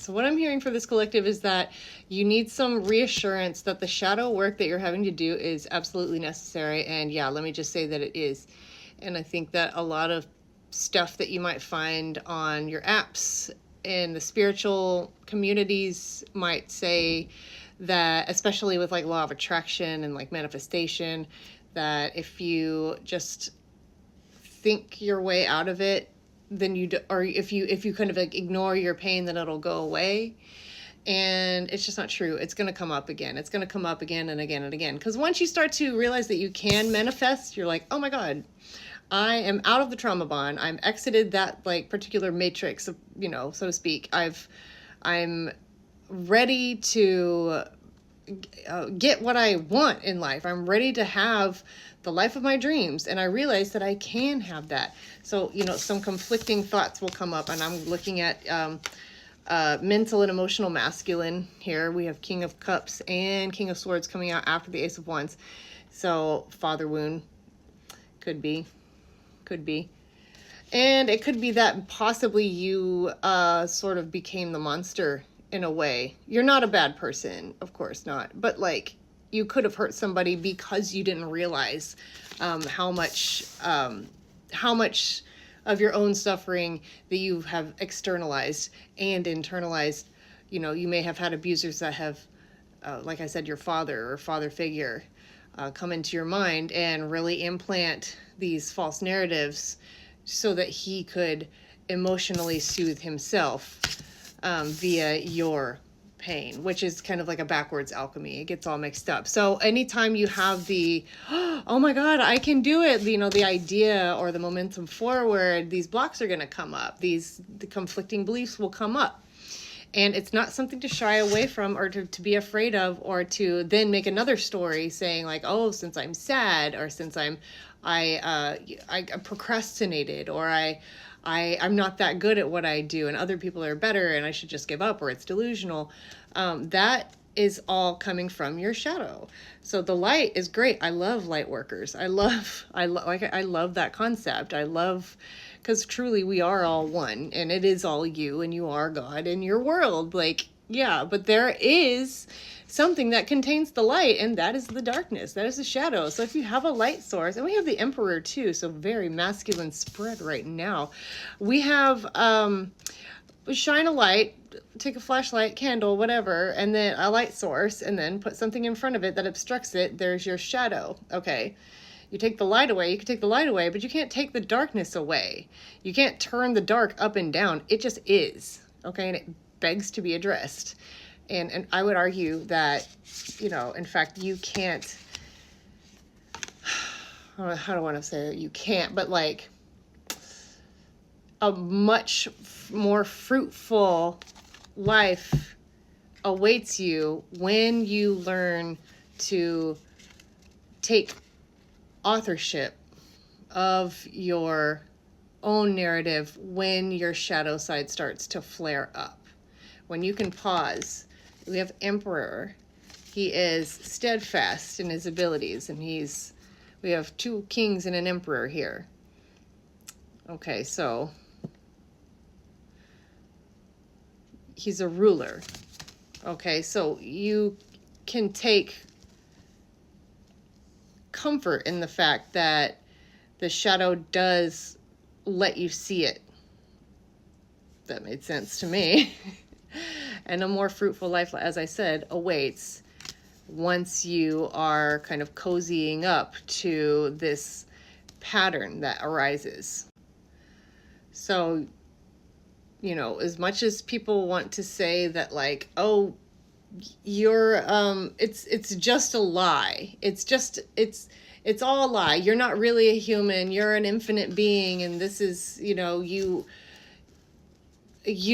So what I'm hearing for this collective is that you need some reassurance that the shadow work that you're having to do is absolutely necessary. And yeah, let me just say that it is. And I think that a lot of stuff that you might find on your apps in the spiritual communities might say that, especially with like law of attraction and like manifestation, that if you just think your way out of it, then or if you kind of like ignore your pain, then it'll go away. And it's just not true. It's going to come up again. It's going to come up again and again and again. Because once you start to realize that you can manifest, you're like, oh my God, I am out of the trauma bond. I'm exited that like particular matrix of, so to speak. I'm ready to get what I want in life. I'm ready to have the life of my dreams. And I realize that I can have that. So, some conflicting thoughts will come up, and I'm looking at mental and emotional masculine here. We have King of Cups and King of Swords coming out after the Ace of Wands. So father wound could be. And it could be that possibly you sort of became the monster in a way. You're not a bad person, of course not. But like, you could have hurt somebody because you didn't realize how much of your own suffering that you have externalized and internalized. You may have had abusers that have, like I said, your father or father figure come into your mind and really implant these false narratives so that he could emotionally soothe himself via your pain, which is kind of like a backwards alchemy. It gets all mixed up. So anytime you have the, oh my God, I can do it, the idea or the momentum forward, these blocks are going to come up. The conflicting beliefs will come up. And it's not something to shy away from or to be afraid of, or to then make another story saying like, oh, since I'm sad, or since I procrastinated, or I'm not that good at what I do and other people are better and I should just give up, or it's delusional. That is all coming from your shadow. So the light is great. I love light workers. I love that concept. Because truly we are all one, and it is all you, and you are God in your world. Like, yeah, but there is something that contains the light, and that is the darkness. That is the shadow. So if you have a light source, and we have the Emperor too, so very masculine spread right now. We have shine a light, take a flashlight, candle, whatever, and then a light source, and then put something in front of it that obstructs it. There's your shadow. Okay. You take the light away, you can take the light away, but you can't take the darkness away. You can't turn the dark up and down. It just is. Okay. And it begs to be addressed. And I would argue that, in fact, you can't, how do I want to say it? You can't, but like a much more fruitful life awaits you when you learn to take authorship of your own narrative when your shadow side starts to flare up. When you can pause. We have Emperor. He is steadfast in his abilities, and we have two kings and an emperor here. Okay, so he's a ruler. Okay, so you can take comfort in the fact that the shadow does let you see it. That made sense to me. And a more fruitful life, as I said, awaits once you are kind of cozying up to this pattern that arises. So, as much as people want to say that like, oh, you're it's just a lie. It's all a lie. You're not really a human. You're an infinite being, and this is, you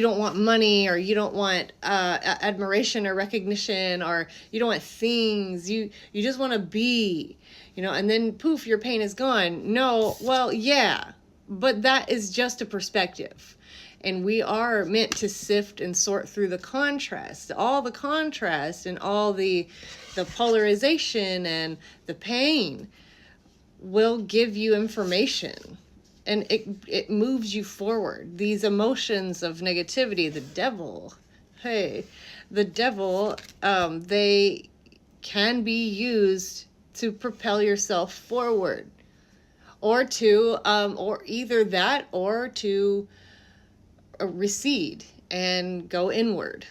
don't want money, or you don't want admiration or recognition, or you don't want things. You just want to be, and then poof, your pain is gone. No, well, yeah, but that is just a perspective. And we are meant to sift and sort through the contrast, all the contrast and all the polarization and the pain will give you information. And it moves you forward. These emotions of negativity, the devil, Hey, the devil, they can be used to propel yourself forward, or to, or either that, or to recede and go inward.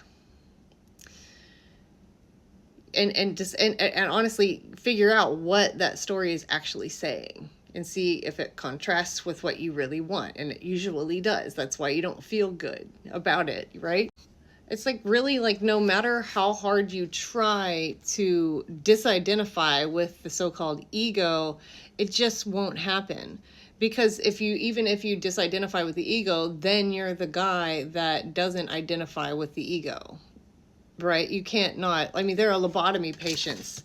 And just and honestly figure out what that story is actually saying and see if it contrasts with what you really want, and it usually does. That's why you don't feel good about it, right? It's like, really, like, no matter how hard you try to disidentify with the so-called ego, it just won't happen. Because even if you disidentify with the ego, then you're the guy that doesn't identify with the ego. Right? You can't not. I mean, there are lobotomy patients.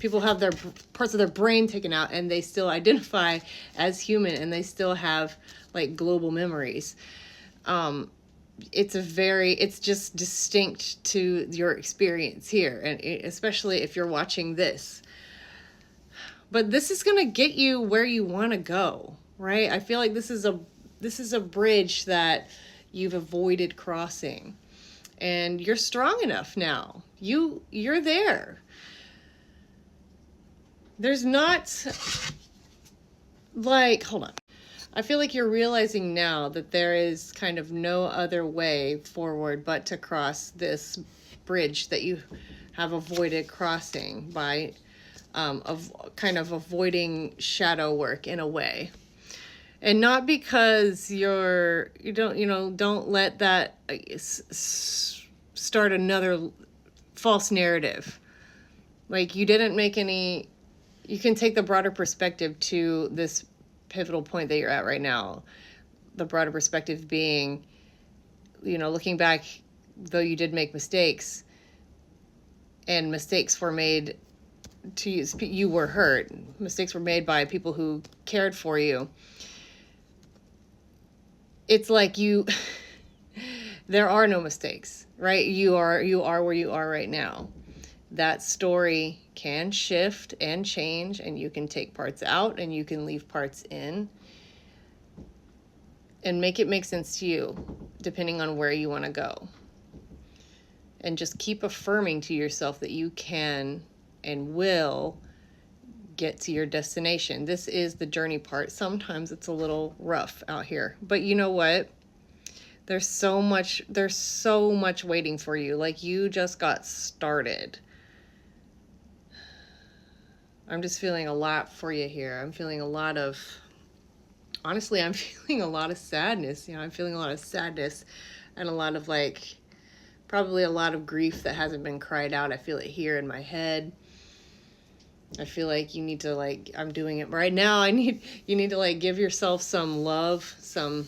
People have their parts of their brain taken out and they still identify as human, and they still have like global memories. It's just distinct to your experience here, and especially if you're watching this. But this is going to get you where you want to go, right? I feel like this is a bridge that you've avoided crossing. And you're strong enough now. You're there. There's not, like, hold on. I feel like you're realizing now that there is kind of no other way forward but to cross this bridge that you have avoided crossing by kind of avoiding shadow work in a way. And not because don't let that start another false narrative. Like, you didn't make any, you can take the broader perspective to this pivotal point that you're at right now. The broader perspective being, looking back, though you did make mistakes, and mistakes were made to you, you were hurt. Mistakes were made by people who cared for you. It's like there are no mistakes, right? You are where you are right now. That story can shift and change, and you can take parts out and you can leave parts in and make it make sense to you depending on where you want to go. And just keep affirming to yourself that you can and will get to your destination. This is the journey part. Sometimes it's a little rough out here, but you know what? There's so much waiting for you. Like, you just got started. I'm just feeling a lot for you here. I'm feeling a lot of, honestly, I'm feeling a lot of sadness. I'm feeling a lot of sadness and a lot of, like, probably a lot of grief that hasn't been cried out. I feel it here in my head. I feel like you need to, like, I'm doing it right now. You need to, like, give yourself some love, some,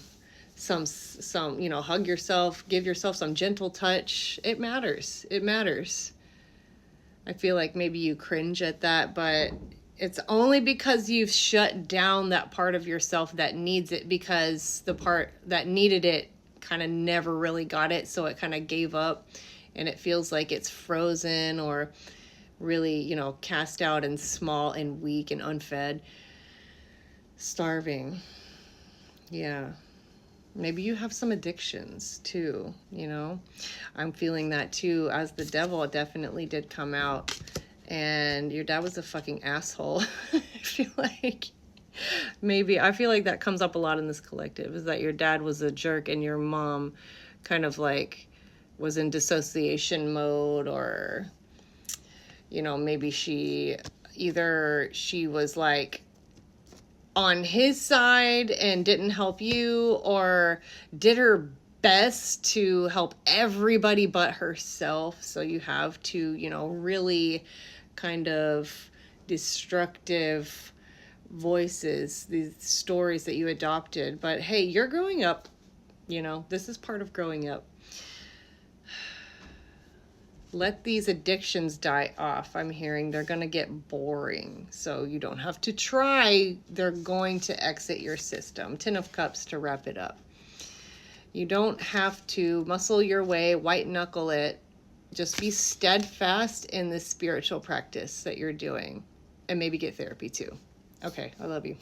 hug yourself, give yourself some gentle touch. It matters. It matters. I feel like maybe you cringe at that, but it's only because you've shut down that part of yourself that needs it, because the part that needed it kind of never really got it. So it kind of gave up, and it feels like it's frozen or really, cast out and small and weak and unfed, starving. Yeah. Maybe you have some addictions too, I'm feeling that too, as the devil definitely did come out, and your dad was a fucking asshole. I feel like that comes up a lot in this collective, is that your dad was a jerk and your mom kind of like was in dissociation mode, or maybe she was like on his side and didn't help you, or did her best to help everybody but herself. So you have to, really kind of destructive voices, these stories that you adopted. But hey, you're growing up, this is part of growing up. Let these addictions die off. I'm hearing they're going to get boring. So you don't have to try. They're going to exit your system. 10 of Cups to wrap it up. You don't have to muscle your way, white knuckle it. Just be steadfast in the spiritual practice that you're doing. And maybe get therapy too. Okay, I love you.